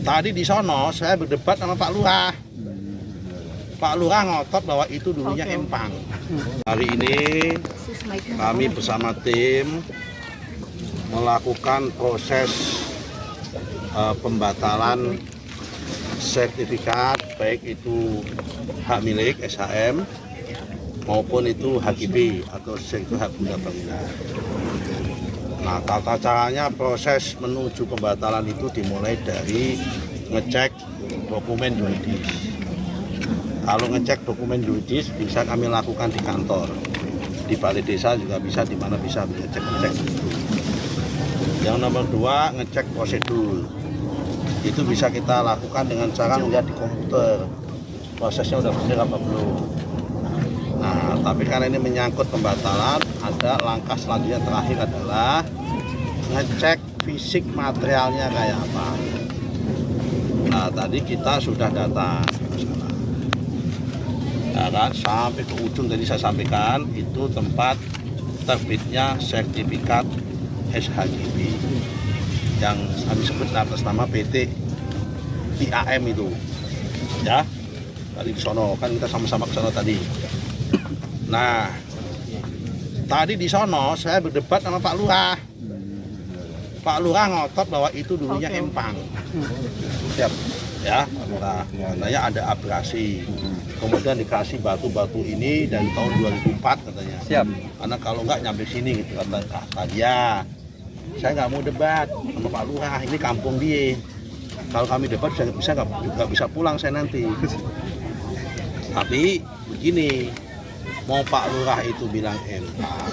Tadi di sono saya berdebat sama Pak Lurah. Pak Lurah ngotot bahwa itu dulunya empang. Hari ini kami bersama tim melakukan proses pembatalan sertifikat, baik itu hak milik SHM maupun itu HGB atau sertifikat hak guna bangunan. Nah, tata caranya proses menuju pembatalan itu dimulai dari ngecek dokumen yuridis. Kalau ngecek dokumen yuridis bisa kami lakukan di kantor, di balai desa juga bisa, di mana bisa ngecek itu. Yang nomor 2, ngecek prosedur. Itu bisa kita lakukan dengan cara melihat di komputer prosesnya udah benar apa belum. Nah, tapi karena ini menyangkut pembatalan, ada langkah selanjutnya terakhir adalah ngecek fisik materialnya kayak apa. Nah, tadi kita sudah datang ya kan, sampai ke ujung tadi saya sampaikan itu tempat terbitnya sertifikat SHGB yang kami sebut atas nama PT IAM itu ya. Tadi di sono kan kita sama-sama ke sono tadi. Nah, tadi di sono saya berdebat sama Pak Lurah. Pak Lurah ngotot bahwa itu dulunya empang. Siap ya, Pak Lurah. Katanya ada abrasi. Kemudian dikasih batu-batu ini dari tahun 2004 katanya. Siap. Karena kalau nggak nyampe sini gitu kata dia. Saya nggak mau debat sama Pak Lurah. Ini kampung dia. Kalau kami debat nggak bisa pulang saya nanti. Tapi begini, mau Pak Lurah itu bilang empang,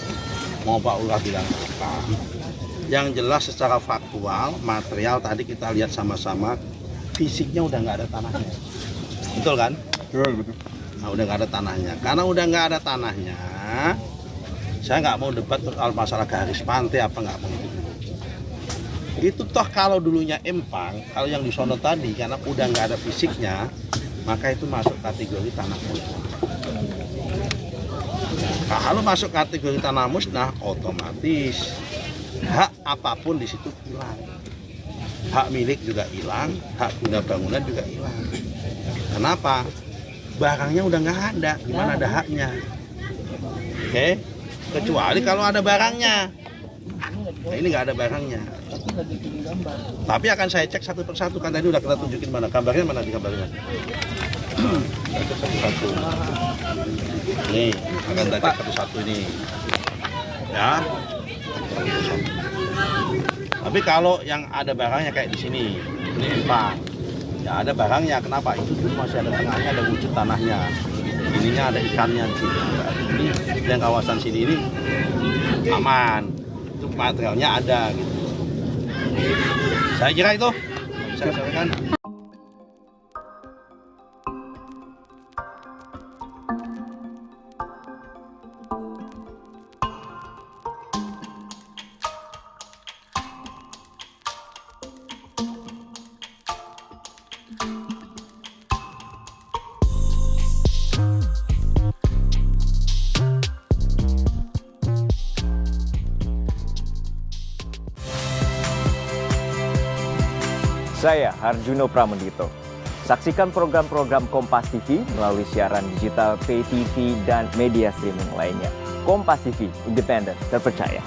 mau Pak Lurah bilang apa, yang jelas secara faktual, material tadi kita lihat sama-sama, fisiknya udah nggak ada tanahnya. Betul kan? Betul. Nah, udah nggak ada tanahnya. Karena udah nggak ada tanahnya, saya nggak mau debat soal masalah garis pantai apa nggak mau itu. Itu toh kalau dulunya empang, kalau yang di sono tadi, karena udah nggak ada fisiknya, maka itu masuk kategori tanah musnah. Nah, kalau masuk kategori tanah musnah, otomatis hak apapun di situ hilang. Hak milik juga hilang, hak guna bangunan juga hilang. Kenapa? Barangnya udah nggak ada, gimana ada haknya? Oke, kecuali kalau ada barangnya. Nah, ini nggak ada barangnya. Tapi akan saya cek satu persatu, kan tadi udah kita tunjukin mana gambarnya, mana di gambarnya. Satu-satu. Nih, akan kita cek satu-satu ini. Ya. Tapi kalau yang ada barangnya kayak di sini, ini empang. Ya ada barangnya, kenapa? Itu dulu masih ada tengahnya, ada wujud tanahnya. Ininya ada ikannya di sini. Ini yang kawasan sini ini aman. Itu materialnya ada gitu. Saya kira itu bisa saya sampaikan. Saya Harjuno Pramendito. Saksikan program-program Kompas TV melalui siaran digital, pay TV, dan media streaming lainnya. Kompas TV, independen, terpercaya.